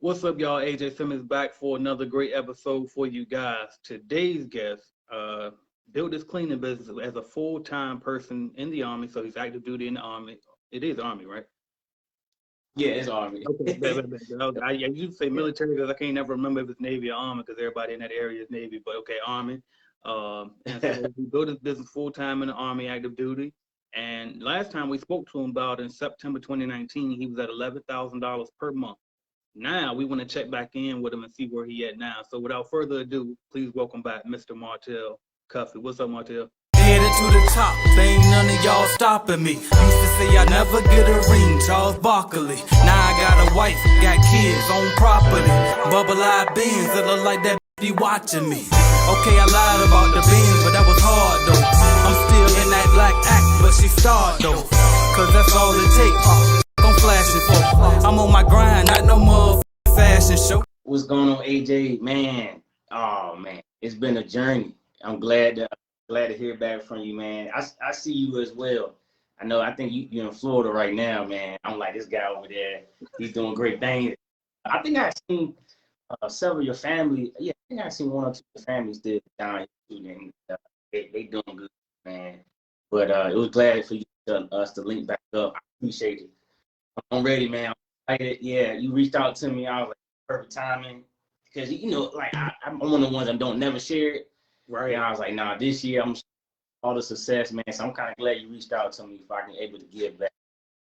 What's up, y'all? AJ Simmons back for another great episode for you guys. Today's guest built this cleaning business as a full-time person in the Army, so he's active duty in the Army. It is Army, right? Yeah, it's Army. Okay, I used to say military because I can't never remember if it's Navy or Army because everybody in that area is Navy, but okay, Army. And so he built his business full-time in the Army, active duty. And last time we spoke to him about in September 2019, he was at $11,000 per month. Now we want to check back in with him and see where he at now. So without further ado, please welcome back Mr. Martell Cuffy. What's up, Martell? Headed to the top, there ain't none of y'all stopping me. Used to say I never get a ring, Charles Barkley. Now I got a wife, got kids, own property. Bubble-eyed beans that look like that be watching me. Okay, I lied about the beans, but that was hard though. I'm still in that black act, but she starred though. Cause that's all it takes. I'm flashing for. I'm on my grind, not no more fashion show. What's going on, AJ? Man, oh man, it's been a journey. I'm glad to hear back from you, man. I see you as well. I think you're in Florida right now, man. I'm like, this guy over there, he's doing great things. I think I've seen several of your family. Yeah, I think I've seen one or two of the families still down here, and they doing good, man. But it was glad for us to link back up. I appreciate it. I'm ready, man. I'm excited. Yeah, you reached out to me. I was like, perfect timing. Because, like, I'm one of the ones that don't never share it. Right. And I was like, nah, this year I'm all the success, man. So I'm kind of glad you reached out to me if I can able to give back.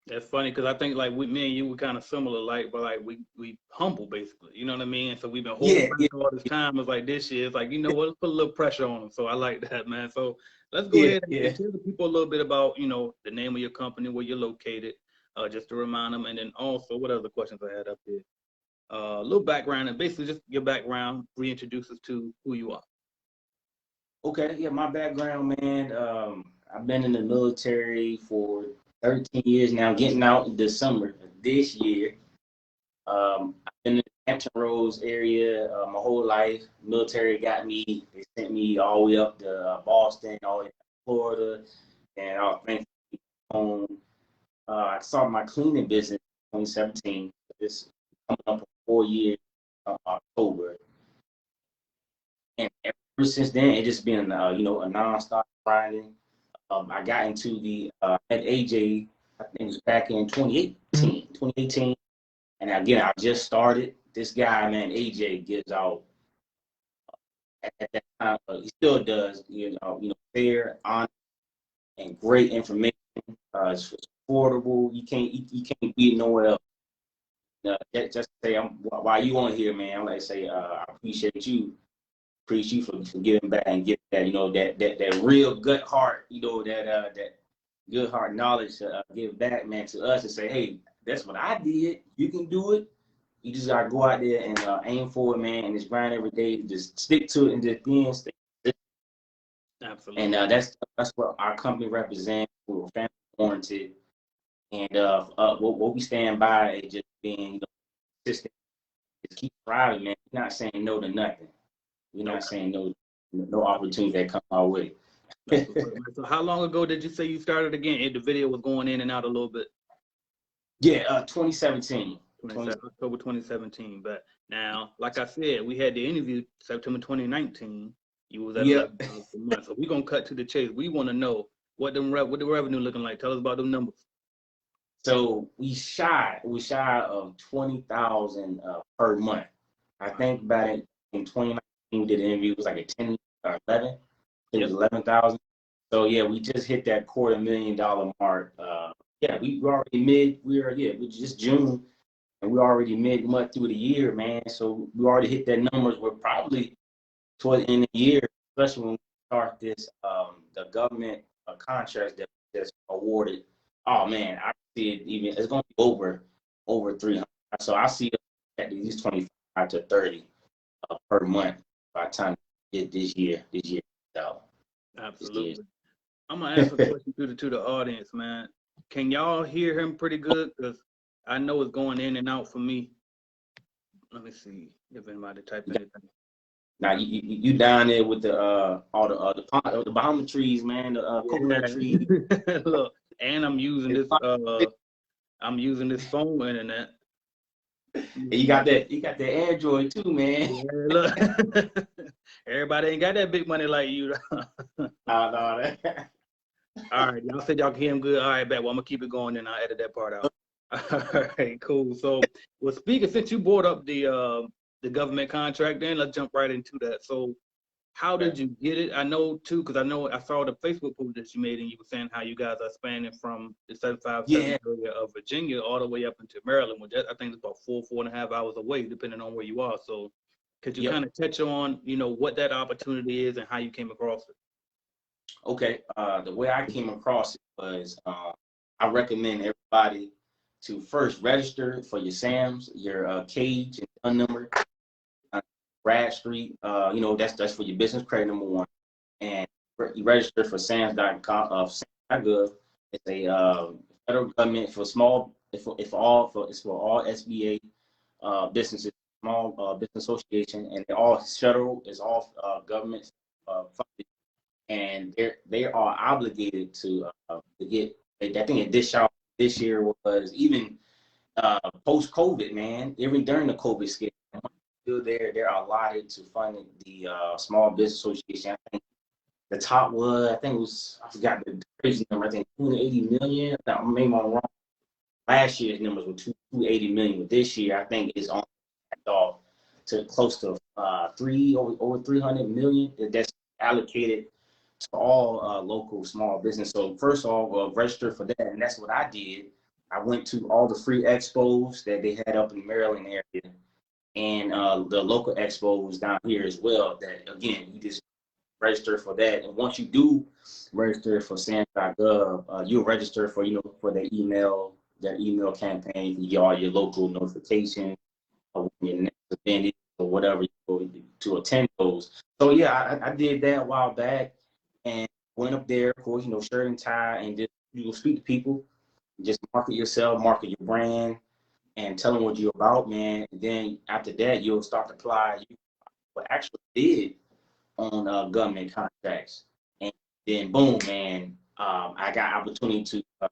That's funny because I think like with me and you, we're kind of similar, like, but like we humble basically. You know what I mean? And so we've been holding back all this time. It's like this year, it's like, you know what, let's put a little pressure on them. So I like that, man. So let's go ahead and tell the people a little bit about, the name of your company, where you're located. Just to remind them, and then also what other questions I had up here. A little background, and basically just your background, reintroduce us to who you are. Okay, yeah, my background, man. I've been in the military for 13 years now, getting out in December of this year. I've been in the Hampton Roads area my whole life. Military got me, they sent me all the way up to Boston, all the way to Florida, and I was thankful to be home. I started my cleaning business in 2017. It's coming up for 4 years, October. And ever since then, it's just been, a nonstop grinding. I got into the at AJ, I think it was back in 2018. And again, I just started. This guy, man, AJ gives out at that time. He still does, fair, honest, and great information. It's affordable. You can't beat it nowhere else. Just to say, while you on here, man, I'm like to say I appreciate you for giving back and giving that that real gut heart, that good heart knowledge to give back, man, to us and say, hey, that's what I did. You can do it. You just gotta go out there and aim for it, man, and just grind every day. Just stick to it and just stay. Absolutely. And that's what our company represents. We're family oriented. And what we stand by is just being consistent, just keep thriving, man. We're not saying no to nothing. We're not saying no opportunity that come our way. So how long ago did you say you started again? The video was going in and out a little bit. Yeah, 2017. October 2017. But now, like I said, we had the interview September 2019. You was at $11,000 per month. So we're gonna cut to the chase. We want to know what the revenue looking like. Tell us about them numbers. So we shy of 20,000 per month. I think about it in 2019 we did the interview. It was like a 10 or 11. It was 11,000. So yeah, we just hit that $250,000 mark. We already we're just June, and we're already mid-month through the year, man. So we already hit that numbers. We're probably toward the end of the year, especially when we start this the government contracts that's awarded. Oh man, I see it it's gonna be over 300. So I see it at least 25 to 30 per month by the time this year. So absolutely. I'm gonna ask a question to the audience, man. Can y'all hear him pretty good? Because I know it's going in and out for me. Let me see if anybody type anything. Now you down there with the all the Bahama trees, man, the coconut trees. Look, and I'm using this phone internet. And you got that Android too, man. Yeah, look. Everybody ain't got that big money like you. No. All right, y'all said y'all can hear him good. All right, bet. Well, I'm gonna keep it going, and I'll edit that part out. All right, cool. So, well, speaking, since you brought up the government contract, then let's jump right into that. So, how did you get it? I know too, because I saw the Facebook post that you made, and you were saying how you guys are spanning from the 757 area of Virginia all the way up into Maryland, which I think is about 4.5 hours away, depending on where you are. So, could you kind of touch on, what that opportunity is and how you came across it? Okay, the way I came across it was I recommend everybody to first register for your SAMs, your cage and gun number, Brad Street. That's for your business credit, number one, and you register for SAMS.com, SAMS.gov. It's a federal government for small. It's for all SBA businesses, small business association, and they're all federal. It's all government funded. And they are obligated to get. I think this year was even post COVID, man. Even during the COVID scare, still they're allotted to fund the Small Business Association. I think the top was, I forgot the crazy number. I think 280 million. Now, maybe I'm wrong. Last year's numbers were 280 million. But this year, I think it's on off to close to over 300 million. That's allocated to all local small business. So first of all, register for that, and that's what I did. I went to all the free expos that they had up in the Maryland area, and the local expos down here as well. That again, you just register for that, and once you do register for SAMS.gov, you'll register for for their email campaign. You get all your local notifications of when your next event is or whatever you go to attend those. So yeah, I did that a while back. And went up there, of course, shirt and tie, and just speak to people, just market yourself, market your brand, and tell them what you're about, man. And then after that, you'll start to apply what actually did on government contracts. And then boom, man, I got opportunity to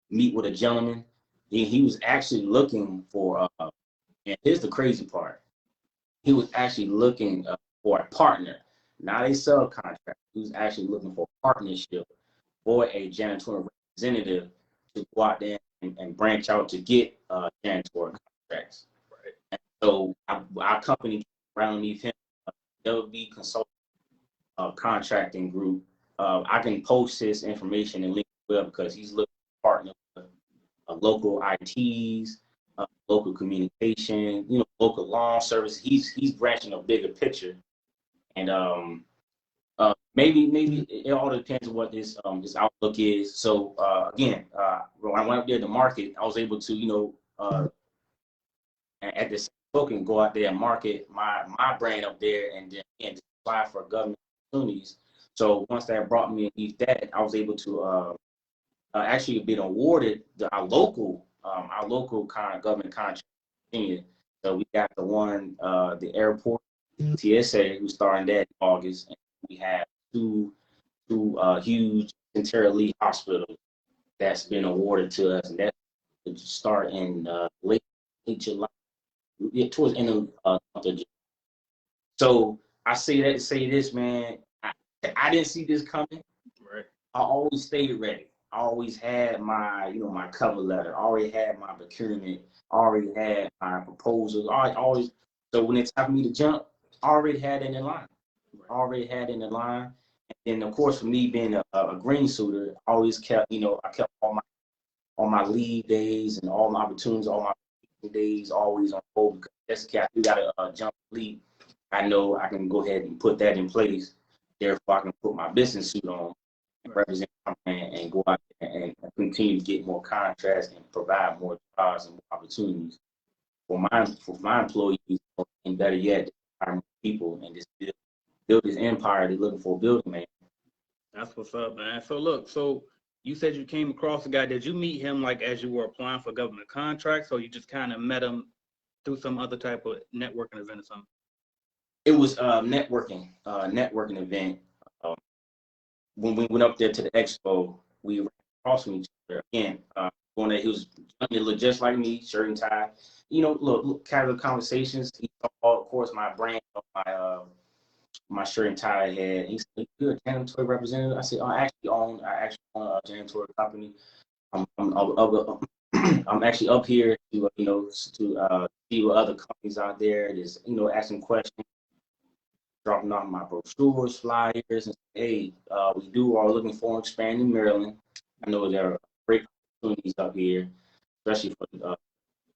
meet with a gentleman. He was actually looking for, and here's the crazy part, he was actually looking for a partner, not a subcontract. He was actually looking for a partnership for a janitorial representative to go out there and branch out to get janitorial contracts. Right. And so our company around underneath him, WB Consulting Contracting Group. I can post his information and link as well because he's looking for a partner with local ITs, local communication, local law service. He's branching a bigger picture, and maybe it all depends on what this outlook is. So again, when I went up there to market, I was able to at this token go out there and market my brand up there, and then apply for government opportunities. So once that brought me underneath that, I was able to actually been awarded our local kind of government contract. So we got the airport TSA, who's starting that in August, and we have two huge Centera Lee hospitals that's been awarded to us, and that's start in late July, towards the end of July. So I say that to say this, man. I didn't see this coming. Right. I always stayed ready. I always had my, my cover letter. I already had my procurement. I already had my proposals. So when it's time for me to jump, I already had it in line. And then of course, for me being a green suitor, I always kept, I kept all my leave days and all my opportunities, all my days always on hold, because that's the case. You got to jump leave. I know I can go ahead and put that in place. Therefore, I can put my business suit on and represent my brand and go out there and continue to get more contracts and provide more jobs and more opportunities for my employees, and better yet, hire more people and just build this empire they're looking for building, man. That's what's up, man. So look, you said you came across a guy. Did you meet him like as you were applying for government contracts, or you just kind of met him through some other type of networking event or something? It was networking event. When we went up there to the expo, we ran across from each other. Again, going there. He was looked just like me, shirt and tie. You know, look casual conversations. He saw, of course, my brand on my shirt and tie I had. He said, "You're a janitorial representative." I said, "I actually own a janitorial company. I'm actually up here to to see what other companies out there. Just asking questions, dropping off my brochures, flyers, and hey, we are looking for expanding Maryland. I know there are great opportunities up here, especially for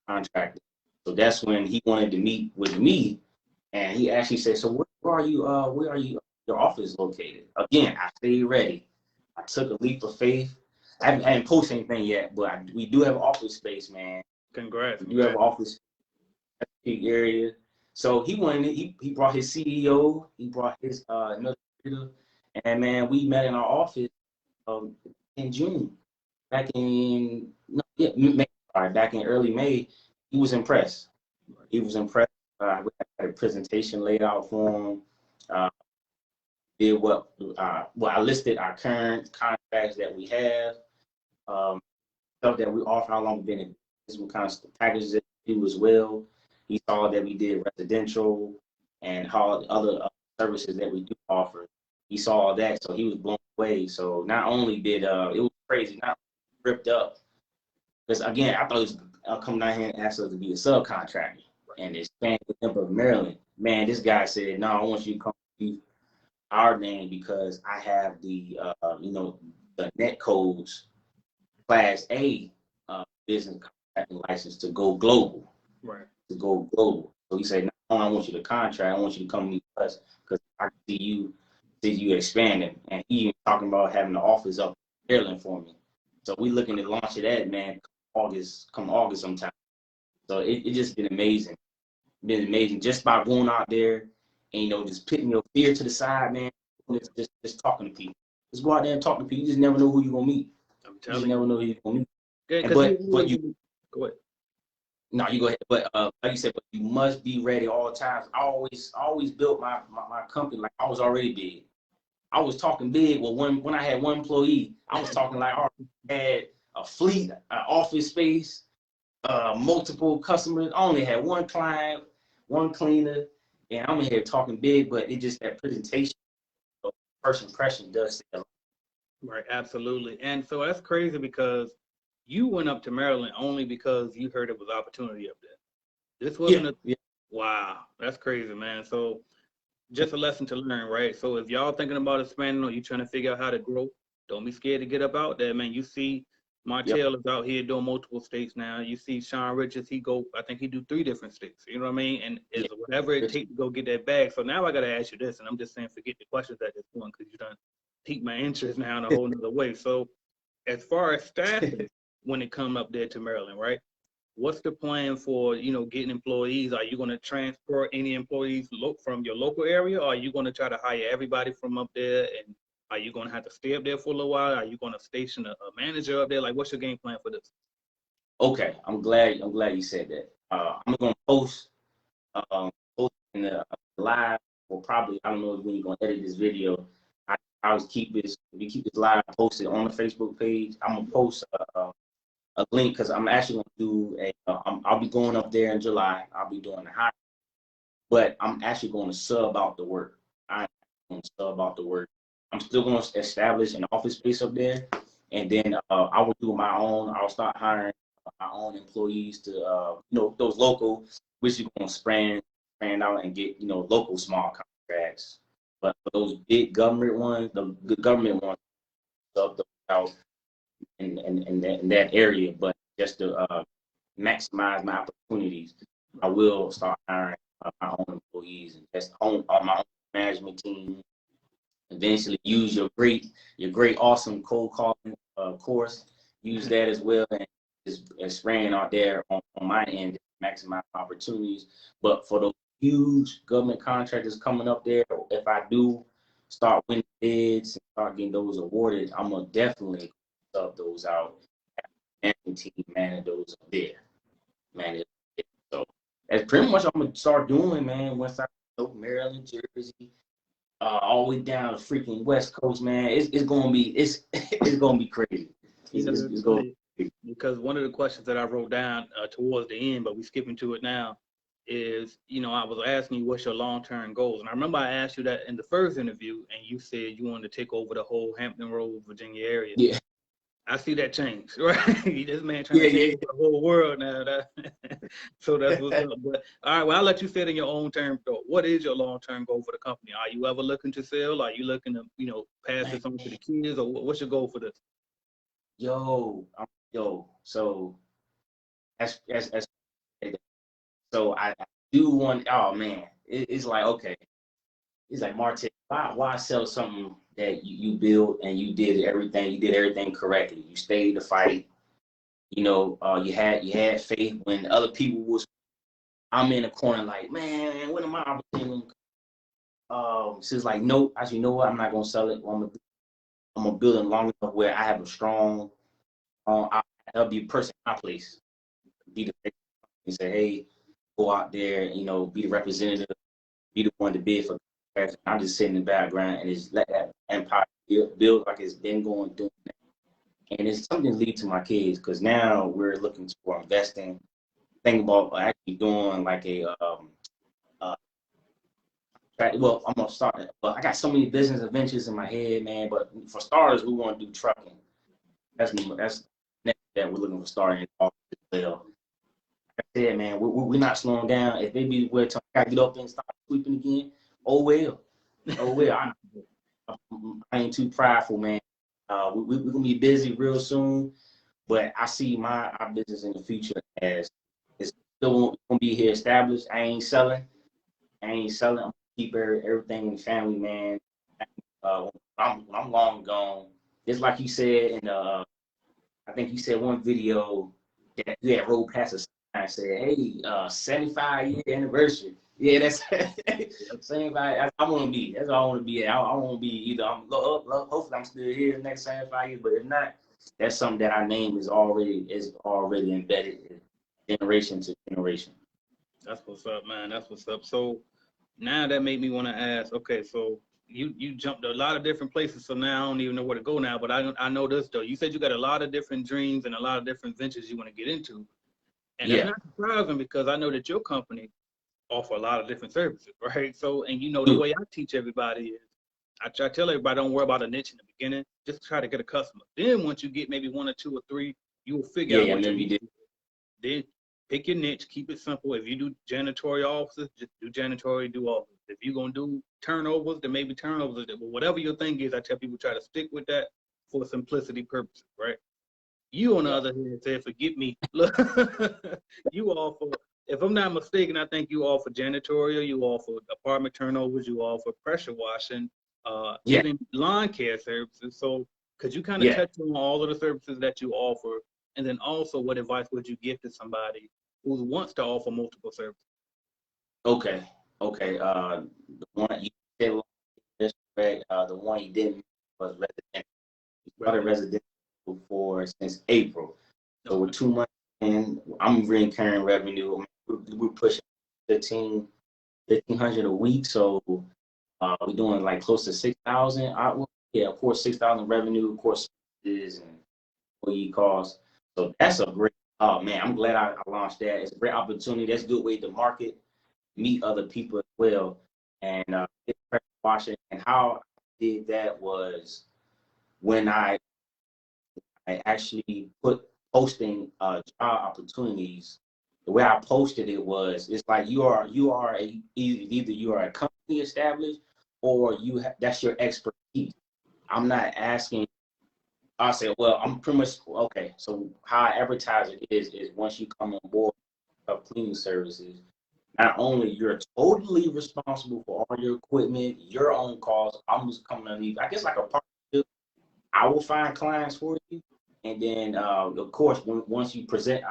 contractors. So that's when he wanted to meet with me, and he actually said, "So where are you? Your office located?" Again, I stayed ready. I took a leap of faith. I haven't posted anything yet, but we do have office space, man. Congrats. We do have office area. So he he brought his CEO, he brought his another leader, and man, we met in our office in June, back in back in early May. He was impressed. He was impressed. We had a presentation laid out for him. Did what I listed our current contracts that we have, stuff that we offer, how long we've been in business, what kind of packages that we do as well. He saw that we did residential and how other services that we do offer. He saw all that, so he was blown away. So not only did it was crazy, not ripped up, because again, I thought it was coming down here and ask us to be a subcontractor and expand the number of Maryland. Man, this guy said, "No, I want you to come to our name because I have the the net codes Class A business contracting license to go global." Right. To go global. So he said, "No, I want you to contract. I want you to come meet us because I can see you expanding." And he even talking about having the office up in Maryland for me. So we looking to launch that, man, come August sometime. So it just been amazing. Been amazing just by going out there and just putting your fear to the side, man. Just talking to people. Just go out there and talk to people. You just never know who you're gonna meet. I'm You just never know who you're gonna meet. Yeah, but you go ahead. No, you go ahead. But like you said, but you must be ready all times. I always built my company like I was already big. I was talking big. Well, when I had one employee, I was talking like I had a fleet, office space, multiple customers. I only had one client, one cleaner, and I'm here talking big. But it just that presentation, first impression does say a lot. Right, absolutely. And so that's crazy because you went up to Maryland only because you heard it was opportunity up there. This wasn't wow, that's crazy, man. So just a lesson to learn, right? So if y'all thinking about expanding or you trying to figure out how to grow, don't be scared to get up out there, man. You see Martell is out here doing multiple states now. You see Sean Richards, I think he do 3 different states. You know what I mean? And it's whatever it takes to go get that bag. So now I got to ask you this, and I'm just saying forget the questions at this point because you done piqued my interest now in a whole nother way. So as far as staffing, when it come up there to Maryland, right? What's the plan for, getting employees? Are you going to transfer any employees from your local area? Or are you going to try to hire everybody from up there? And are you going to have to stay up there for a little while? Are you going to station a manager up there? Like, what's your game plan for this? Okay, I'm glad you said that. I'm going to post in the live, or probably, I don't know when you're going to edit this video. We keep this live posted on the Facebook page. I'm going to post a link because I'm actually going to do I'll be going up there in July. I'll be doing the hire, but I'm actually going to sub out the work. I'm going to sub out the work. I'm still going to establish an office space up there, and then I will do my own. I'll start hiring my own employees to those local, which you're going to span out and get local small contracts. But for those big government ones, the government ones, sub those out in that area. But just to maximize my opportunities, I will start hiring my own employees and just own my own management team. Eventually, use your great, awesome cold calling course. Use that as well, and just spraying out there on my end to maximize opportunities. But for those huge government contractors coming up there, if I do start winning bids and start getting those awarded, I'm gonna definitely sub those out and team manage those up there. So that's pretty much what I'm gonna start doing, man. Once I go Maryland, Jersey, all the way down the freaking West Coast, man. It's gonna be it's gonna be crazy. It's gonna because one of the questions that I wrote down towards the end, but we're skipping to it now, is, you know, I was asking you what's your long-term goals. And I remember I asked you that in the first interview, and you said you wanted to take over the whole Hampton Roads, Virginia area. Yeah. I see that change, right? This man trying to take over the whole world now. So that's what's up. But all right, well, I'll let you say it in your own terms, though. What is your long-term goal for the company? Are you ever looking to sell? Are you looking to, you know, pass this on to the kids, or what's your goal for this? Yo, so that's so I do want. Oh man, it's like, okay, it's like, Martin, why sell something that you built and you did everything correctly. You stayed the fight. You know, you had faith when other people was. I'm in the corner like, man, what am I opportunity? So it's like, nope. I said, you know what? I'm not gonna sell it. I'm gonna build it long enough where I have a strong. I'll be a person in my place. Be the person and say, hey, go out there, you know, be the representative, be the one to bid for. I'm just sitting in the background and just let that empire build like it's been going through. And it's something to lead to my kids, because now we're looking for investing. Think about actually doing like a well, I'm gonna start it. But I got so many business adventures in my head, man. But for starters, we want to do trucking. That's next that we're looking for starting off as well. Like I said, man, we're not slowing down. If they be where I get up and start sweeping again, oh well. I ain't too prideful, man. We're gonna be busy real soon, but I see our business in the future as it's still gonna be here established. I ain't selling. I'm gonna keep everything in the family, man. I'm long gone. Just like you said in I think you said one video that you had rolled past a sign and said, hey, 75-year anniversary. Yeah, that's 75. I want to be. That's all I want to be at. I want to be either. Hopefully I'm still here the next 75 years, but if not, that's something that our name is already embedded generation to generation. That's what's up, man. That's what's up. So now that made me want to ask, okay, so you jumped a lot of different places, so now I don't even know where to go now, but I know this, though. You said you got a lot of different dreams and a lot of different ventures you want to get into. And that's not surprising, because I know that your company offer a lot of different services, right? So, and you know, the way I teach everybody is, I try to tell everybody, don't worry about a niche in the beginning, just try to get a customer. Then once you get maybe 1 or 2 or 3, you will figure out what you do. Then pick your niche, keep it simple. If you do janitorial offices, just do janitorial, do offices. If you're going to do turnovers, then maybe turnovers. But whatever your thing is, I tell people, try to stick with that for simplicity purposes, right? You, on the other hand, said, forget me. Look, you offer, if I'm not mistaken, I think you offer janitorial, you offer apartment turnovers, you offer pressure washing, even lawn care services. So could you kind of touch on all of the services that you offer? And then also, what advice would you give to somebody who wants to offer multiple services? Okay. The one you said was correct. The one you didn't was residential. We started residential since April. So we're 2 months in. I'm recurring revenue. We're pushing 1,500 a week. So we're doing like close to 6,000. Yeah, of course, 6,000 revenue. Of course, is and employee costs. So that's a great. Oh man, I'm glad I launched that. It's a great opportunity. That's a good way to market, meet other people as well, and pressure washing. And how I did that was when I actually put posting job opportunities. The way I posted it was, it's like either you are a company established, or that's your expertise. I'm not asking. I said, well, I'm pretty much okay. So how I advertise it is once you come on board of cleaning services, not only you're totally responsible for all your equipment, your own costs. I'm just coming underneath. I guess like a partnership. I will find clients for you, and then of course once you present,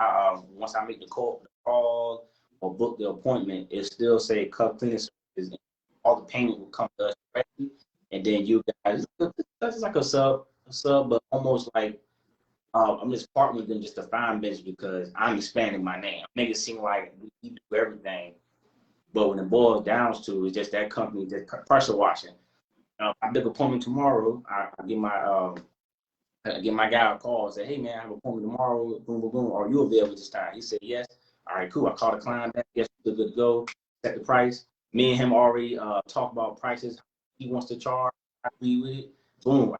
once I make the call or book the appointment, it still say Cup Cleaning Services. And all the payment will come to us directly, and then you guys. That's like a sub, but almost like I'm just partnering with them just to find business, because I'm expanding my name. I make it seem like we do everything, but when it boils down to it's just that company, that pressure washing. I book an appointment tomorrow. I get my I get my guy a call and say, hey man, I have an appointment tomorrow, boom, boom, boom. Are you available this time? He said yes. All right, cool. I called the client back. Yes, we're good to go. Set the price. Me and him already talked about prices. He wants to charge. I agree with it. Boom. I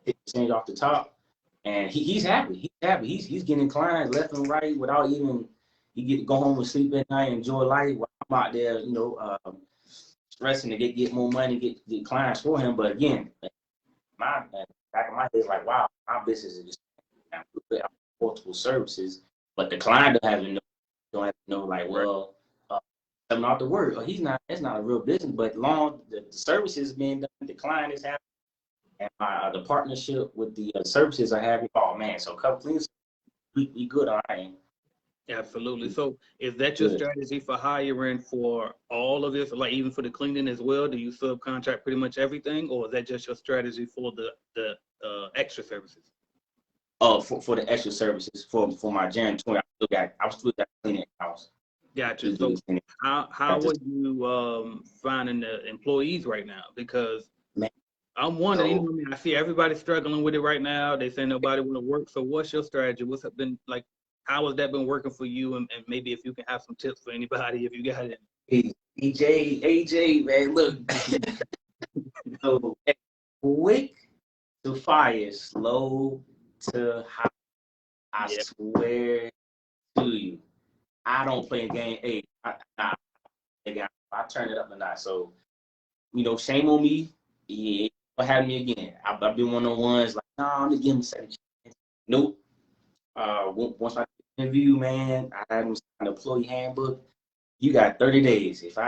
hit the change off the top. And he's happy. He's happy. He's getting clients left and right without even, he get to go home and sleep at night, enjoy life. While I'm out there, stressing to get more money, get clients for him. But again, my back of my head is like, wow, my business is just multiple services, but the client don't have to know like, well, I'm not the word. Or he's not. It's not a real business. But long the services being done, the client is happy, and the partnership with the services are happy. Oh man, so couple things, we good on our end. Absolutely. So is that your strategy for hiring for all of this, like even for the cleaning as well? Do you subcontract pretty much everything, or is that just your strategy for the extra services? For the extra services, for my janitorial, I still got cleaning house. Gotcha. So how are you finding the employees right now? Because I'm wondering, I see everybody struggling with it right now. They say nobody want to work. So what's your strategy? What's been like? How has that been working for you? And maybe if you can have some tips for anybody, if you got it. AJ, man, look. So quick to fire, slow to high. I swear to you, I don't play a game. Hey, I turn it up a notch. So, shame on me. Yeah, what happened me again? I've been one of the ones like, nah, I'm just giving him a second chance. Nope. Once I interview, man, I had him sign the employee handbook. You got 30 days. If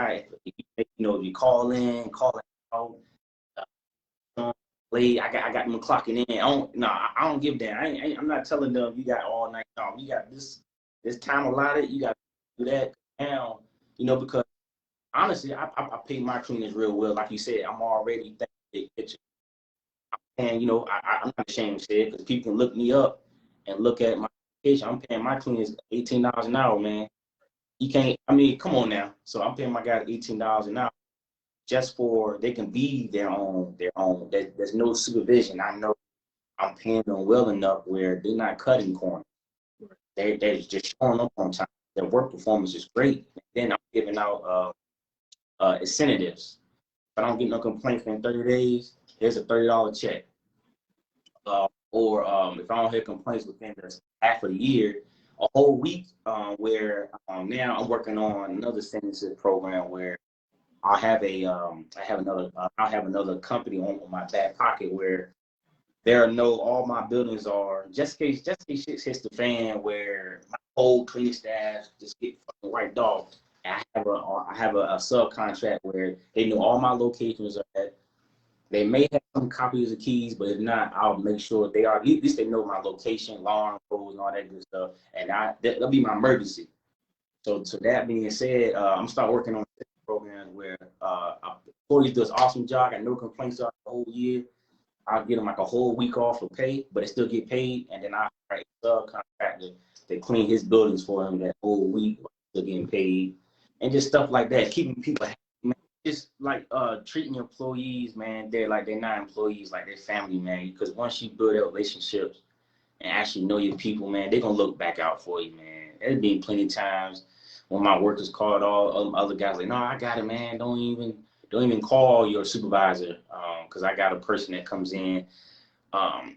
you call out, late, I got them clocking in. I don't give that. I'm not telling them you got all night. No, you got this time allotted. You got to do that now. Because honestly, I pay my cleaners real well. Like you said, I'm already thinking big picture. And I'm not ashamed to say it because people can look me up and look at my application. I'm paying my cleaners $18 an hour, man. You can't. I mean, come on now. So I'm paying my guys $18 an hour just for they can be their own. There's no supervision. I know I'm paying them well enough where they're not cutting corners. They're just showing up on time. Their work performance is great. And then I'm giving out incentives. If I don't get no complaints in 30 days, here's a $30 check. Or if I don't hear complaints within the half of the year, a whole week, where now I'm working on another incentive program where I'll have another company on my back pocket where all my buildings are just in case shit hits the fan where my whole cleaning staff just get fucking wiped off. And I have a subcontract where they know all my locations are at. They may have some copies of keys, but if not, I'll make sure at least they know my location, alarm codes, and all that good stuff. And that'll be my emergency. So that being said, I'm start working on programs where employees do an awesome job. I got no complaints throughout the whole year. I'll get them like a whole week off of pay, but they still get paid. And then I hire a subcontractor to clean his buildings for him that whole week, still getting paid. And just stuff like that, keeping people happy, man. Just like treating your employees, man, they're not employees, like they're family, man. Because once you build that relationships and actually know your people, man, they're going to look back out for you, man. There's been plenty of times when my workers called all other guys like, no, I got it, man. Don't even call your supervisor, because I got a person that comes in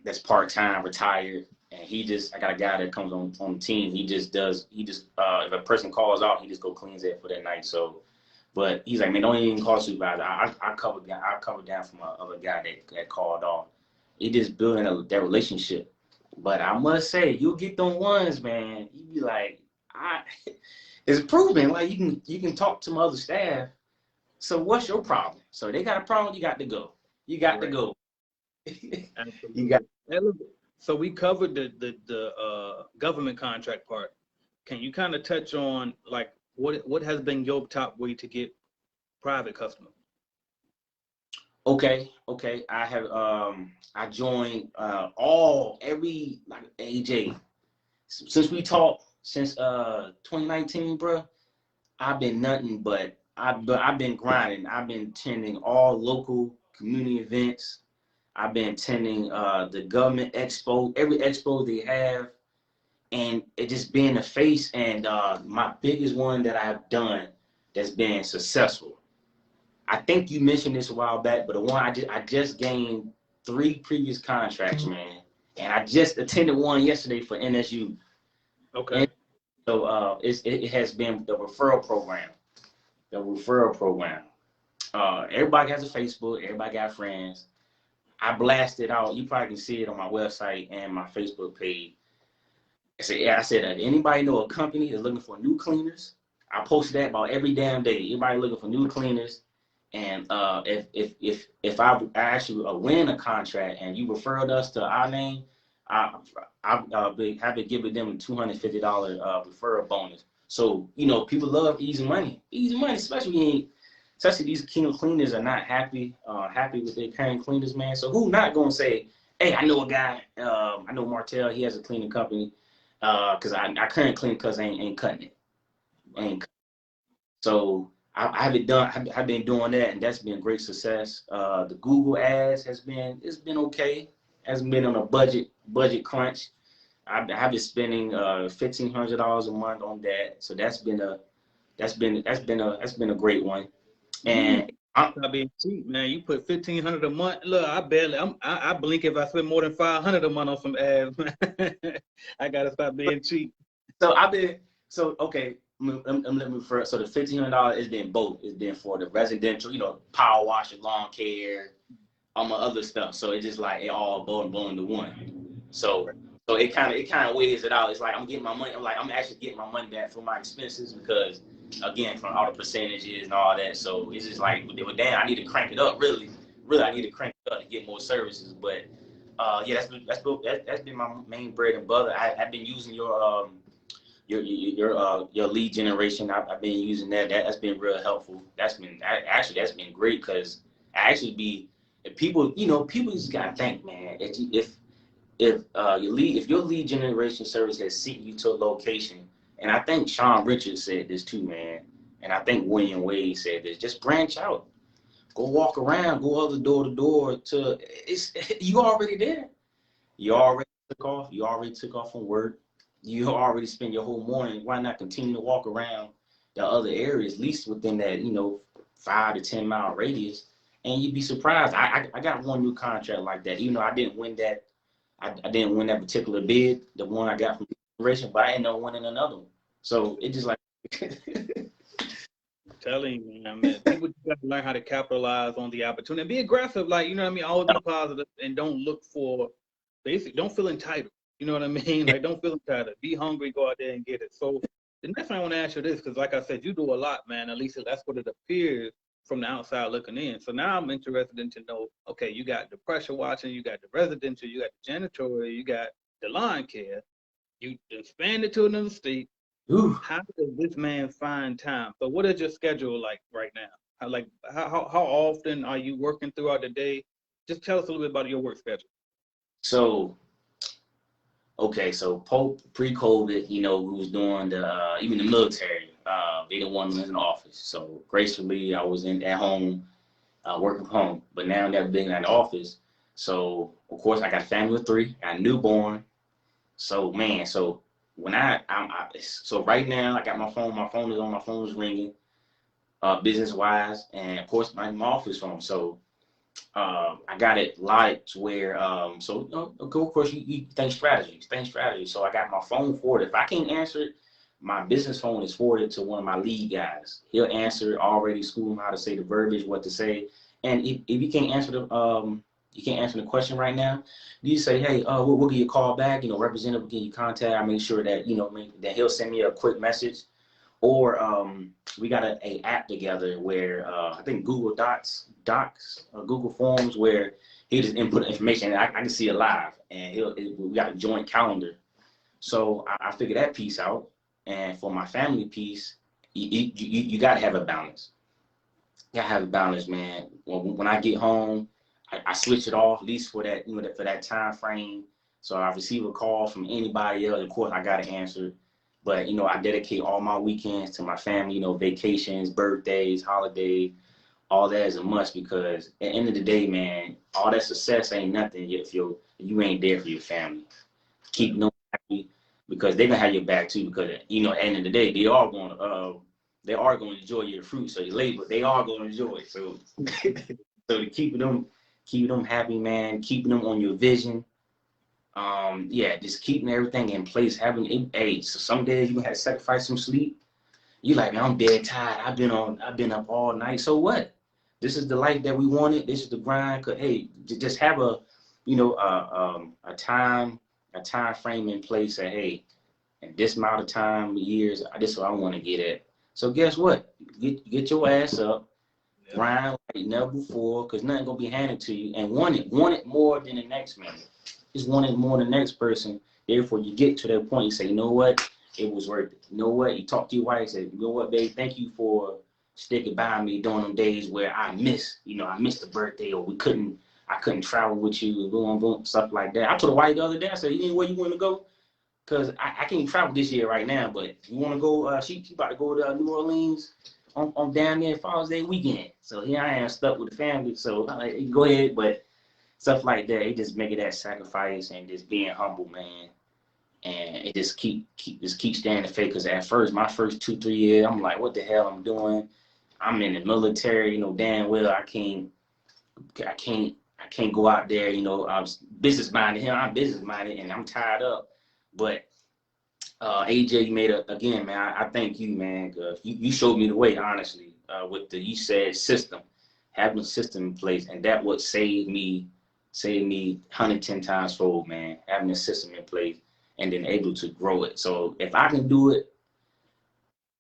that's part-time, retired, and I got a guy that comes on the team. If a person calls out, he just go cleans it for that night. So, but he's like, man, don't even call supervisor. I covered down for my other guy that called off. He just building that relationship. But I must say, you'll get them ones, man. You be like, it's proven. Like you can talk to my other staff. So what's your problem? So they got a problem. You got to go. You got to go. You got. So we covered the government contract part. Can you kind of touch on like what has been your top way to get private customers? Okay. I have I joined every like AJ since we talked since 2019, bro. I've been nothing but I've been grinding. I've been attending all local community events. I've been attending the government expo, every expo they have, and it just being the face. And my biggest one that I've done that's been successful. I think you mentioned this a while back, but the one I just gained 3 previous contracts, man, and I just attended one yesterday for NSU. Okay. And so it has been the referral program. The referral program. Everybody has a Facebook. Everybody got friends. I blasted out. You probably can see it on my website and my Facebook page. I said, anybody know a company that's looking for new cleaners? I posted that about every damn day. Everybody looking for new cleaners. And if I actually win a contract and you referred us to our name, I'll be happy to give them a $250 referral bonus. So, you know, people love easy money, especially these cleaners are not happy with their current cleaners, man. So who not gonna say, hey, I know a guy, I know Martell, he has a cleaning company, cause I currently clean because I ain't cutting it. So I've been doing that, and that's been great success. The Google ads it's been okay. Hasn't been on a budget crunch. I've been spending $1,500 a month on that, so that's been a great one. And I'm not being cheap, man. You put $1,500 a month. Look, I blink if I spend more than $500 a month on some ads, man. I gotta stop being cheap. So okay. Let me refer. So the $1,500 is been both. It's been for the residential, you know, power washer, lawn care, all my other stuff. So it's just like it all blowing to one. So it kind of weighs it out. It's like I'm getting my money. I'm actually getting my money back for my expenses because, again, from all the percentages and all that. So it's just like, damn, I need to crank it up. Really, I need to crank it up to get more services. But yeah, that's been my main bread and butter. I've been using your lead generation. I've been using that. That's been real helpful. That's been great because if people just gotta think, man. If your lead generation service has sent you to a location, and I think Sean Richards said this too, man, and I think William Wade said this. Just branch out, go walk around, go other door to door. You already there. You already took off from work. You already spend your whole morning. Why not continue to walk around the other areas, at least within that 5 to 10 mile radius, and you'd be surprised. I got one new contract like that. Even though I didn't win that, I didn't win that particular bid, the one I got from the generation, but I ended up winning another one. So it just like I'm telling you, man, people just got to learn how to capitalize on the opportunity and be aggressive. Like, you know what I mean? Always be positive and don't look for don't feel entitled. You know what I mean? Like, don't feel entitled. Be hungry, go out there and get it. So the next thing I want to ask you this, because like I said, you do a lot, man. At least that's what it appears from the outside looking in. So now I'm interested in to know, okay, you got the pressure washing, you got the residential, you got the janitorial, you got the lawn care. You expanded to another state. Ooh. How does this man find time? So what is your schedule like right now? How often are you working throughout the day? Just tell us a little bit about your work schedule. So pre-COVID, we was doing even the military. They the one in the office. So gracefully, I was at home, working from home. But now that being in the office, so of course I got a family of 3, got a newborn. So man, when so right now I got my phone. My phone is ringing, business wise, and of course my office phone. So I got it live to where of course you think strategy. So I got my phone forwarded. If I can't answer it, my business phone is forwarded to one of my lead guys. He'll answer it, already school him how to say the verbiage, what to say. And if you can't answer the question right now, you say, hey, we'll give you a call back. Representative will give you contact. I make sure that that he'll send me a quick message. Or we got a app together where I think Google Docs or Google Forms, where he just input information and I can see it live, and we got a joint calendar. So I figured that piece out. And for my family piece, you got to have a balance. You got to have a balance, man. When I get home, I switch it off, at least for that for that time frame. So I receive a call from anybody else, of course I got to answer. But, I dedicate all my weekends to my family, vacations, birthdays, holidays, all that is a must, because at the end of the day, man, all that success ain't nothing if you ain't there for your family. Keep them happy, because they're gonna have your back too. Because at the end of the day, they are going to enjoy your fruit. So your labor, they are going to enjoy it. So so to keep them happy, man, keeping them on your vision. Just keeping everything in place, having so some days you have to sacrifice some sleep. You like, man, I'm dead tired. I've been up all night. So what? This is the life that we wanted. This is the grind. Cause hey, just have a time frame in place that, hey, in this amount of time, years, this is what I want to get at. So guess what? Get your ass up, grind like never before, because nothing gonna be handed to you, and want it more than the next man. Just want it more than the next person. Therefore, you get to that point, you say, you know what? It was worth it. You know what? You talk to your wife, say, you know what, babe? Thank you for sticking by me during them days where I missed the birthday, or I couldn't travel with you, boom, stuff like that. I told the wife the other day, I said, anywhere you want to go? Because I can't travel this year right now, but if you want to go, she about to go to New Orleans on down there Father's Day weekend. So here I am stuck with the family. So I'm like, go ahead, but stuff like that, it just making that sacrifice and just being humble, man. And it just keep staying the faith. Because at first, my first 2-3 years, I'm like, what the hell I'm doing? I'm in the military, damn well I can't go out there, I'm business minded. Here I'm business minded and I'm tied up. But AJ, you made again, man. I thank you, man. You showed me the way, honestly. With you said system, having a system in place, and that what saved me 110 times fold, man. Having a system in place and then able to grow it. So if I can do it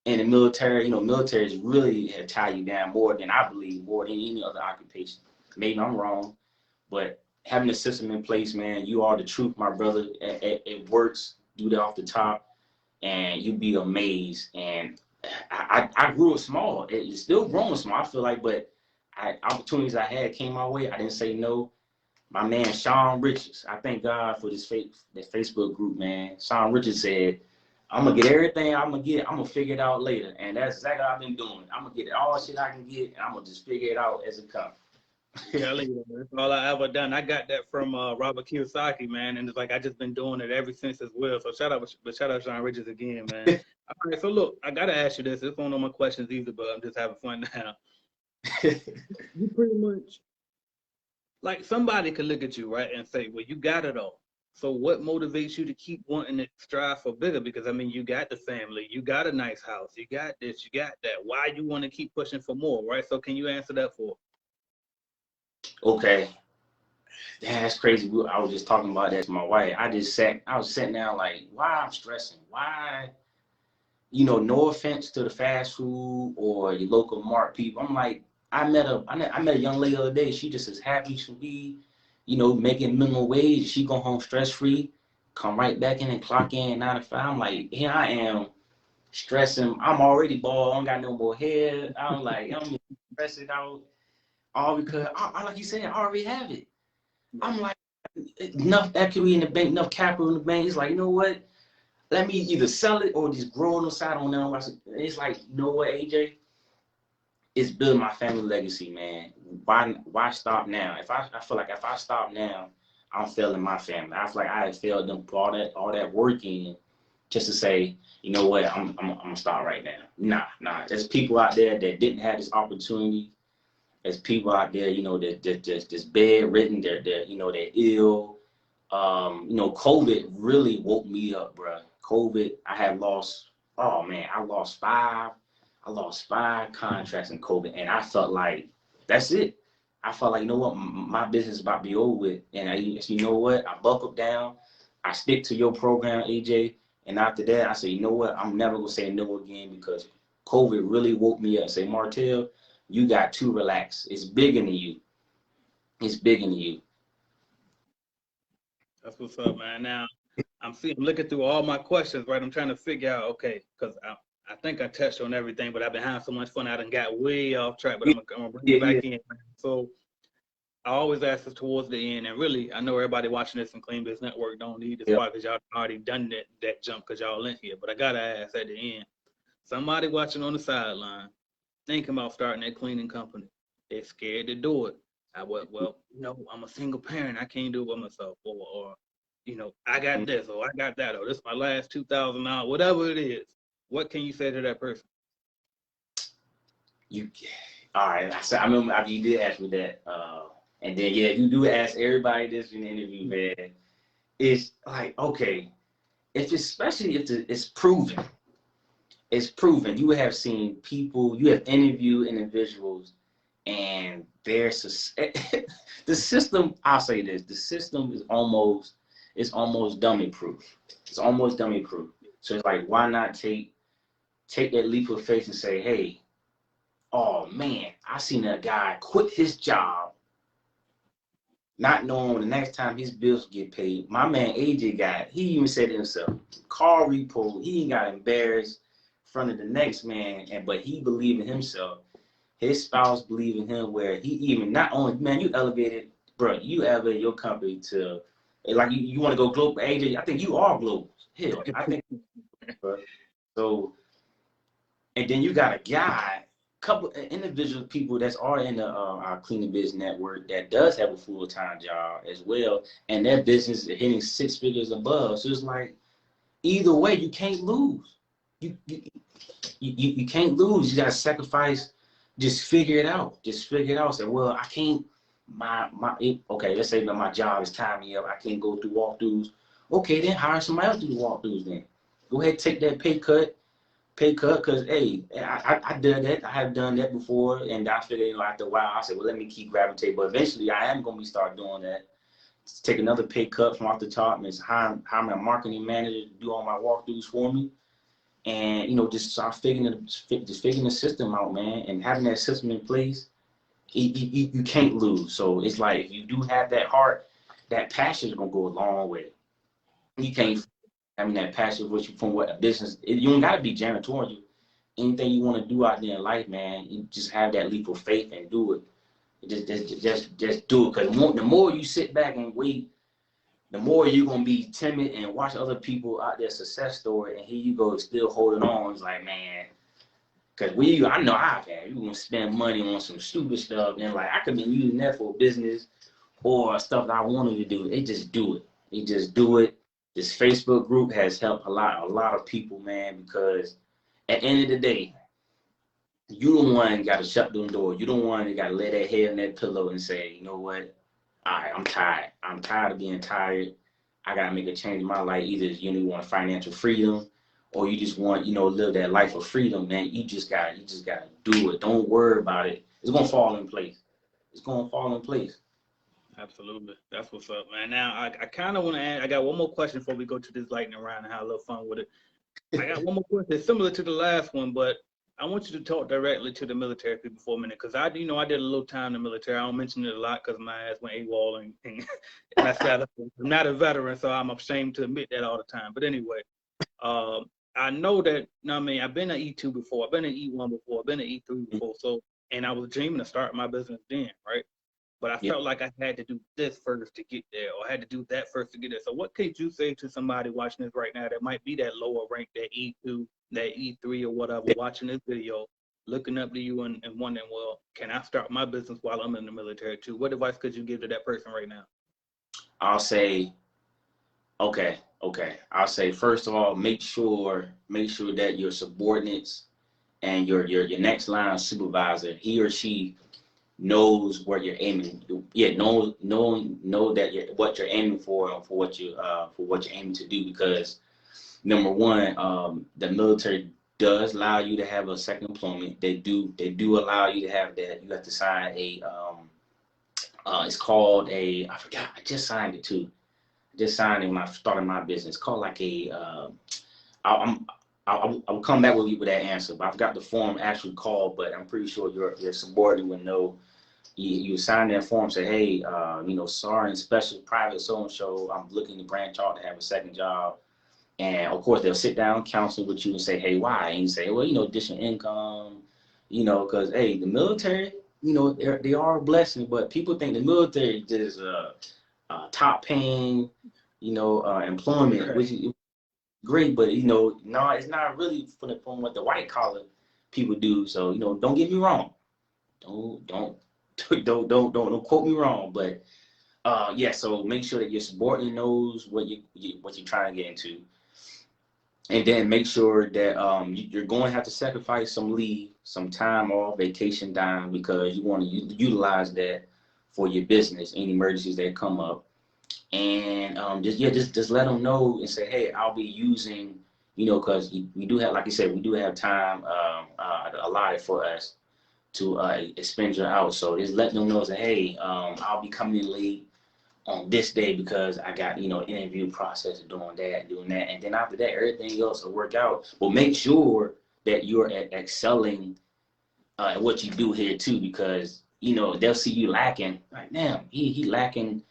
in the military, militaries really have tied you down more than I believe, more than any other occupation. Maybe I'm wrong, but having a system in place, man, you are the truth, my brother. It works. Do that off the top, and you'd be amazed. And I grew it small. It's still growing small, I feel like, but opportunities I had came my way. I didn't say no. My man, Sean Richards, I thank God for this Facebook group, man. Sean Richards said, I'm going to get everything I'm going to figure it out later. And that's exactly what I've been doing. I'm going to get all shit I can get, and I'm going to just figure it out as it comes. Yeah, that's all I ever done. I got that from Robert Kiyosaki, man, and it's like I just been doing it ever since as well. So shout out Sean Richards again, man. All right, so look, I gotta ask you this. It's one of my questions either, but I'm just having fun now. You pretty much, like, somebody could look at you, right, and say, well, you got it all. So what motivates you to keep wanting to strive for bigger? Because I mean, you got the family, you got a nice house, you got this, you got that. Why you want to keep pushing for more, right? So can you answer that for? Okay. Damn, that's crazy. I was just talking about that to my wife. I was sitting down like, why I'm stressing? Why? No offense to the fast food or your local mart people. I'm like, I met a young lady the other day. She just as happy as can be, making minimum wage. She go home stress free, come right back in and clock in 9 to 5. I'm like, here I am stressing. I'm already bald. I don't got no more hair. I'm like, I'm stressing out. All because, like you said, I already have it. I'm like, enough equity in the bank, enough capital in the bank. It's like, you know what? Let me either sell it or just grow on the side on them. It's like, you know what, AJ? It's building my family legacy, man. Why stop now? I feel like if I stop now, I'm failing my family. I feel like I have failed them for all that work in just to say, you know what, I'm gonna stop right now. Nah. There's people out there that didn't have this opportunity. There's people out there, that just bedridden, they're ill. COVID really woke me up, bro. COVID, I lost 5 contracts in COVID, and I felt like that's it. I felt like, you know what, my business is about to be over with, and you know what, I buckled down. I stick to your program, AJ, and after that, I said, you know what, I'm never gonna say no again, because COVID really woke me up. Say, Martell, you got to relax. It's bigger than you. It's bigger than you. That's what's up, man. Now, I'm looking through all my questions, right? I'm trying to figure out, okay, because I think I touched on everything, but I've been having so much fun. I done got way off track, but I'm gonna bring it back in, man. So I always ask this towards the end, and really, I know everybody watching this in Clean Biz Network don't need this part because y'all already done that jump because y'all in here. But I gotta ask at the end, somebody watching on the sideline, thinking about starting that cleaning company. they're scared to do it. Well, I'm a single parent. I can't do it by myself. Or I got this, or I got that, or this is my last $2,000, whatever it is. What can you say to that person? All right. So I remember you did ask me that. And then, yeah, you do ask everybody this in the interview, man. It's like, okay, especially if it's proven. It's proven. You have seen people, you have interviewed individuals, and there's the system. I'll say this: the system is almost dummy proof. It's almost dummy proof. So it's like, why not take that leap of faith and say, hey, oh man, I seen a guy quit his job, not knowing the next time his bills get paid. My man AJ he even said to himself, car repo, he got embarrassed in front of the next man, but he believed in himself. His spouse believed in him, where he even, not only, man, you elevated your company to, like, you want to go global. AJ, I think you are global. Hell, I think. So, and then you got a guy, couple individual people that's already in the our cleaning business network that does have a full-time job as well, and their business is hitting 6 figures above. So it's like, either way, you can't lose. You can't lose. You gotta sacrifice. Just figure it out. Say, well, I can't. Okay, let's say that my job is tying me up. I can't go through walkthroughs. Okay, then hire somebody else to do the walkthroughs. Then go ahead, take that pay cut, because hey, I did that. I have done that before, and I figured after a while, I said, well, let me keep gravitating. But eventually, I am gonna start doing that. Take another pay cut from off the top, and hire my marketing manager to do all my walkthroughs for me. And just start figuring the system out, man, and having that system in place, you can't lose. So it's like, if you do have that heart, that passion is gonna go a long way. You can't, that passion from what a business. You don't gotta be janitorial. Anything you want to do out there in life, man, you just have that leap of faith and do it. Just do it. Because the more you sit back and wait, the more you're going to be timid and watch other people out their success story, and here you go, still holding on. It's like, man, because I know I've had, you're going to spend money on some stupid stuff, and like, I could be using that for business or stuff that I wanted to do. They just do it. This Facebook group has helped a lot of people, man, because at the end of the day, you the one got to shut the door. You the one that got to lay that head on that pillow and say, you know what? All right, I'm tired. I'm tired of being tired. I gotta make a change in my life. Either you want financial freedom, or you just want, live that life of freedom, man. You just gotta do it. Don't worry about it. It's gonna fall in place. Absolutely. That's what's up, man. Now, I kind of want to add, I got one more question before we go to this lightning round and have a little fun with it. I got one more question similar to the last one, but I want you to talk directly to the military people for a minute, because I did a little time in the military. I don't mention it a lot because my ass went AWOL, and I said I'm not a veteran, so I'm ashamed to admit that all the time. But anyway, I know that, I've been an E2 before, I've been an E1 before, I've been an E3 before, and I was dreaming of starting my business then, right? But I felt like I had to do this first to get there, or I had to do that first to get there. So what could you say to somebody watching this right now that might be that lower rank, that E2, that E3 or whatever, watching this video, looking up to you and wondering, well, can I start my business while I'm in the military too? What advice could you give to that person right now? I'll say, okay. I'll say, first of all, make sure that your subordinates and your next line supervisor, he or she knows what you're aiming. Know that what you're aiming for and for what you're aiming to do. Because number one, the military does allow you to have a second employment. They do allow you to have that. You have to sign it's called I forgot. I just signed it too. I just signed it when I started my business. It's called like I'll come back with you with that answer, but I forgot the form actually called, but I'm pretty sure your subordinate would know. You sign that form, say, hey, Sergeant Special Private so-and-so, I'm looking to branch out to have a second job. And of course, they'll sit down, counsel with you and say, hey, why? And you say, well, additional income, because, hey, the military, they are a blessing, but people think the military is top paying, employment, which is great, but, no, it's not really from what the white collar people do. So, don't get me wrong. Don't quote me wrong, but yeah. So make sure that your subordinate knows what you're trying to get into, and then make sure that you're going to have to sacrifice some leave, some time off, vacation time, because you want to utilize that for your business, any emergencies that come up. And just let them know and say, hey, I'll be using, because we do have, like you said, we do have time allotted for us to expenditure out. So just let them know that, hey, I'll be coming in late on this day because I got, interview process, doing that. And then after that, everything else will work out. But make sure that you're excelling at what you do here too, because, they'll see you lacking. Like, damn, he lacking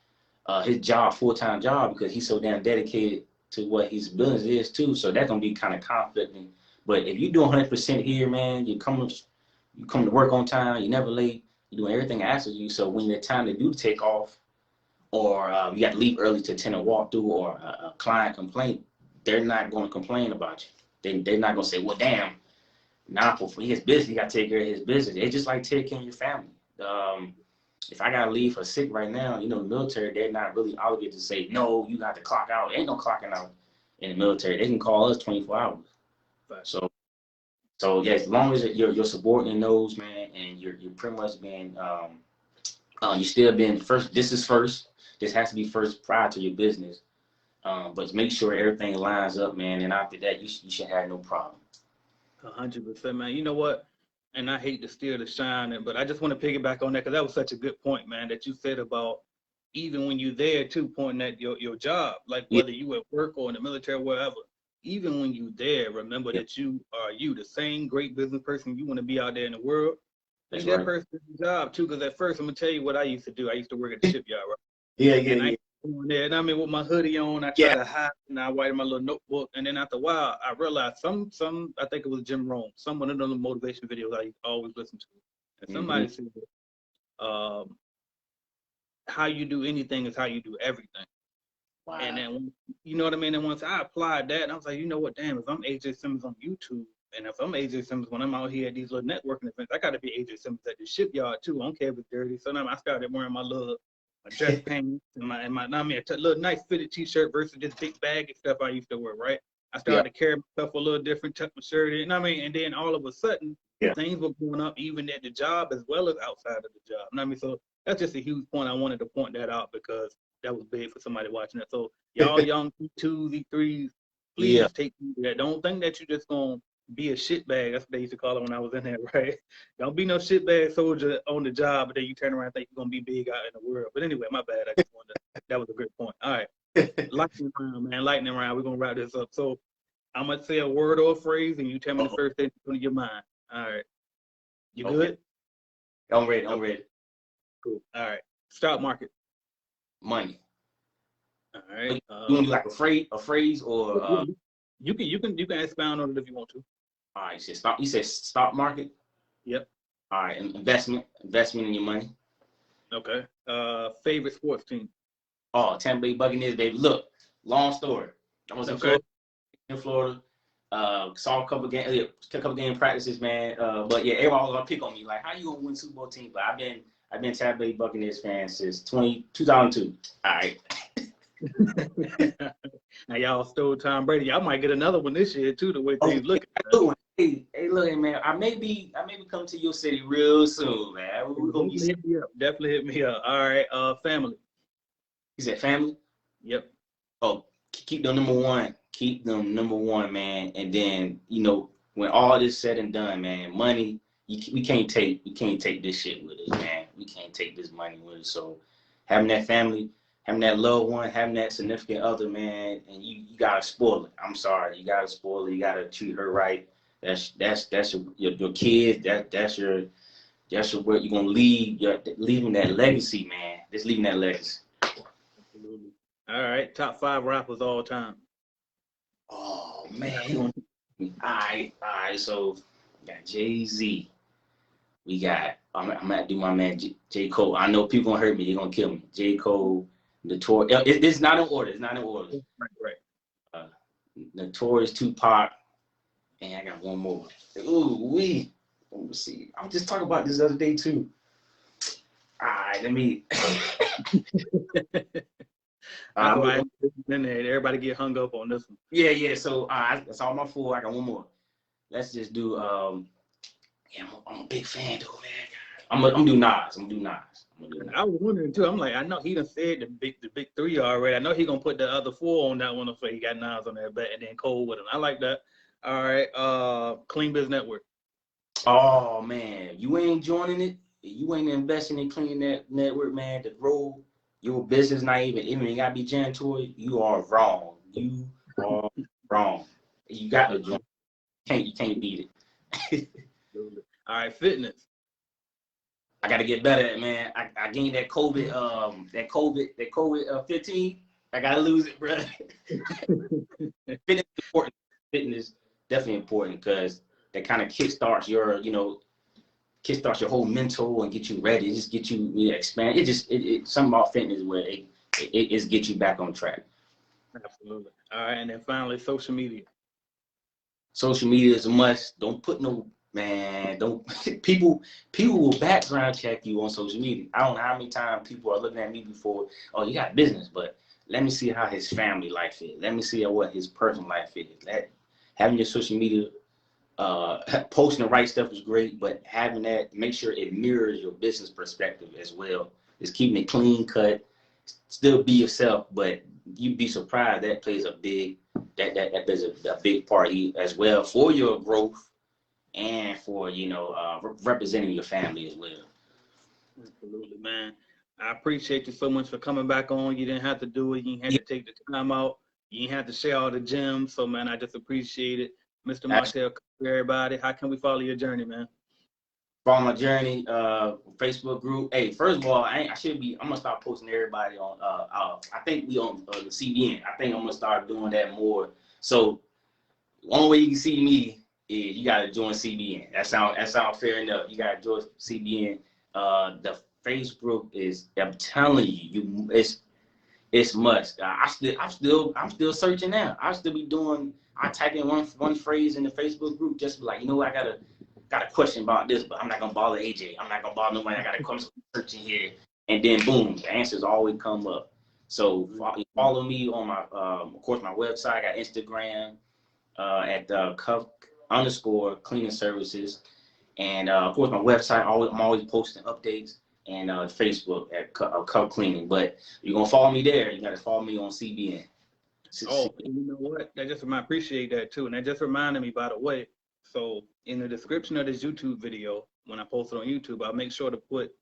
his job, full-time job, because he's so damn dedicated to what his business is too. So that's gonna be kind of conflicting. But if you do 100% here, man, you come to work on time, you're never late, you're doing everything I ask of you. So when it's time to do take off, or you got to leave early to attend a walkthrough or a client complaint, they're not going to complain about you. They're not going to say, well, damn, now for his business, you got to take care of his business. It's just like taking care of your family. If I got to leave for sick right now, the military, they're not really obligated to say, no, you got to clock out. Ain't no clocking out in the military. They can call us 24 hours. Right. So yeah, as long as your subordinate knows, man, and you're pretty much being, you're still being first. This is first. This has to be first prior to your business. But make sure everything lines up, man. And after that, you should have no problem. 100%, man. You know what? And I hate to steal the shine, but I just want to piggyback on that because that was such a good point, man, that you said about even when you're there too, pointing at your job, like whether you at work or in the military, wherever. Even when you're there, remember that you are the same great business person you want to be out there in the world. That's right. That person's job too, because at first I'm gonna tell you what I used to do. I used to work at the shipyard, right? Yeah. And I mean, with my hoodie on, I try to hide, and I write in my little notebook. And then after a while, I realized some I think it was Jim Rohn, one of the motivation videos I always listen to. And somebody said, how you do anything is how you do everything. Wow. And then, you know what I mean? And once I applied that, and I was like, you know what, damn, if I'm AJ Simmons on YouTube, and if I'm AJ Simmons when I'm out here at these little networking events, I got to be AJ Simmons at the shipyard too. I don't care if it's dirty. So now I started wearing my dress pants and a little nice fitted t-shirt versus this big baggy stuff I used to wear, right? I started to carry myself a little different, tuck my shirt in, and then all of a sudden, things were going up even at the job as well as outside of the job. So that's just a huge point. I wanted to point that out because that was big for somebody watching that. So y'all young E2s, E3s, please take that. Don't think that you're just going to be a shitbag. That's what they used to call it when I was in there, right? Don't be no shitbag soldier on the job, but then you turn around and think you're going to be big out in the world. But anyway, my bad. I just wanted that was a good point. All right. Lightning round, man. Lightning round. We're going to wrap this up. So I'm going to say a word or a phrase, and you tell me the first thing that's on your mind. All right. You good? I'm ready. Cool. All right. Stock market. Money. All right. You want to do like a phrase or you can expound on it if you want to. All right. So you said stock market. Yep. All right. Investment in your money. Okay. Favorite sports team. Oh, Tampa Bay Buccaneers, baby. Look, long story. I was in Florida. Saw a couple game practices, man. But yeah, everybody was gonna pick on me. Like, how you gonna win Super Bowl team? But I've been Tampa Bay Buccaneers fan since 2002. All right. Now y'all stole Tom Brady. Y'all might get another one this year too. The way things look. Hey, look, man. I may be coming to your city real soon, man. We're gonna be definitely hit me up. All right. Family. You said family? Yep. Oh, keep them number one. Keep them number one, man. And then when all this said and done, man, money. We can't take this shit with us, man. We can't take this money with us. So having that family, having that loved one, having that significant other, man, and you gotta spoil it. I'm sorry, you gotta spoil it. You gotta treat her right. That's your kids. That's your where you're gonna leave. You're leaving that legacy, man. Just leaving that legacy. Absolutely. All right, top 5 rappers all time. Oh man. All right. So we got Jay-Z. We got, I'm gonna do my man J. Cole. I know people gonna hurt me. You're gonna kill me. J. Cole, Notorious. It's not in order. Right. Notorious, Tupac, and I got one more. Ooh, let me see. I was just talking about this the other day too. right, let me. Everybody get hung up on this one. Yeah. So that's all my 4. I got one more. Let's just do. Yeah, I'm a big fan, though, man. I'm gonna do Nas. I was wondering too. I'm like, I know he done said the big 3 already. I know he gonna put the other 4 on that one. So he got Nas on that bet, and then Cole with him. I like that. All right, Clean Biz Network. Oh man, you ain't joining it. You ain't investing in Clean Network, man. To grow your business, not even gotta be janitorial. You are wrong. You are wrong. You got to join. You can't beat it. All right, fitness. I gotta get better at it, man. I gained that COVID 15. I gotta lose it, bro. Fitness is important. Fitness definitely important because that kind of kickstarts your, kickstarts your whole mental and get you ready. Just get you expand. It something about fitness where it gets you back on track. Absolutely. All right, and then finally, social media. Social media is a must. Don't put no. Man, don't people will background check you on social media. I don't know how many times people are looking at me before, oh, you got business, but let me see how his family life is. Let me see what his personal life is. Having your social media, posting the right stuff is great, but having that, make sure it mirrors your business perspective as well. Just keeping it clean cut, still be yourself, but you'd be surprised that plays a big part as well for your growth. And for, representing your family as well. Absolutely, man. I appreciate you so much for coming back on. You didn't have to do it. You didn't have to take the time out. You didn't have to share all the gems. So, man, I just appreciate it. Mr. Martell, everybody, how can we follow your journey, man? Follow my journey, Facebook group. Hey, first of all, I'm gonna start posting everybody on. I think we on the CBN. I think I'm gonna start doing that more. So, the only way you can see me. Yeah, you gotta join CBN. That sound fair enough. You gotta join CBN. The Facebook is. I'm telling you, it's must. I'm still searching now. I still be doing. I type in one phrase in the Facebook group, just like, I got a question about this, but I'm not gonna bother AJ. I'm not gonna bother nobody. I got a question searching here, and then boom, the answers always come up. So follow me on my, of course, my website. I got Instagram at _cleaning services, and of course my website. I'm always posting updates, and Facebook at Cup Cleaning. But you're gonna follow me there. You gotta follow me on CBN. Oh, you know what? I appreciate that too, and that just reminded me, by the way. So in the description of this YouTube video, when I post it on YouTube, I'll make sure to put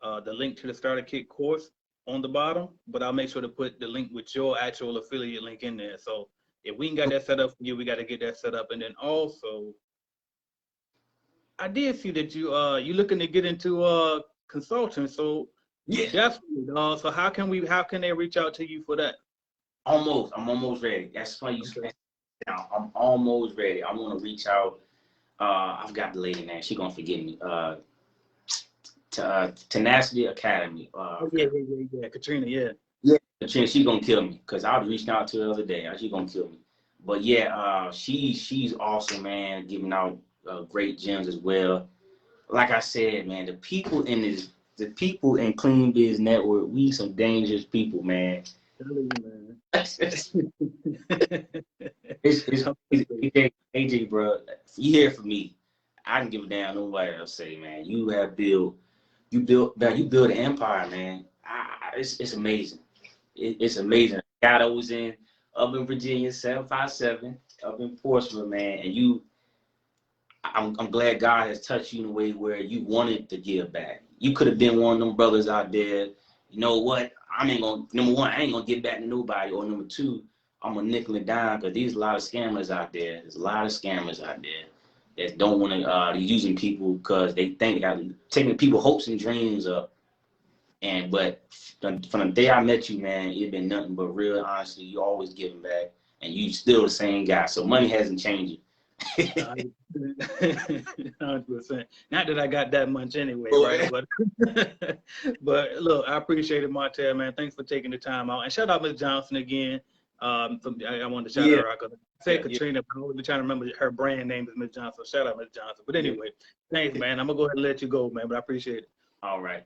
the link to the Starter Kit course on the bottom, but I'll make sure to put the link with your actual affiliate link in there. So if we ain't got that set up for you, we got to get that set up. And then also, I did see that you looking to get into consulting. So yeah, definitely. So how can they reach out to you for that? I'm almost ready. That's why you. Okay. I'm almost ready. I want to reach out. I've got the lady name. She's gonna forgive me. Tenacity Academy. Yeah. Katrina. Yeah, Katrina. She's gonna kill me because I was reaching out to her the other day. She's gonna kill me. But yeah, she's awesome, man. Giving out great gems as well. Like I said, man, the people in Clean Biz Network, we some dangerous people, man. It's AJ, bro. You hear from me. I can give a damn nobody else say, man. You build an empire, man. It's amazing. It's amazing. Guy that was up in Virginia, 757, up in Portsmouth, man, and I'm glad God has touched you in a way where you wanted to give back. You could have been one of them brothers out there. You know what? Number one, I ain't gonna get back to nobody. Or number two, I'm gonna nickel and dime because there's a lot of scammers out there. There's a lot of scammers out there that don't want to using people because they think they got taking people's hopes and dreams up. But from the day I met you, man, it's been nothing but real. Honestly, you always giving back, and you still the same guy. So money hasn't changed you. 100%. Not that I got that much anyway, right? But look, I appreciate it, Martell, man. Thanks for taking the time out. And shout out Ms. Johnson again. I wanted to shout her out because I said Katrina, but I'm trying to remember her brand name is Ms. Johnson. Shout out Ms. Johnson. But anyway, thanks, man. I'm gonna go ahead and let you go, man. But I appreciate it. All right.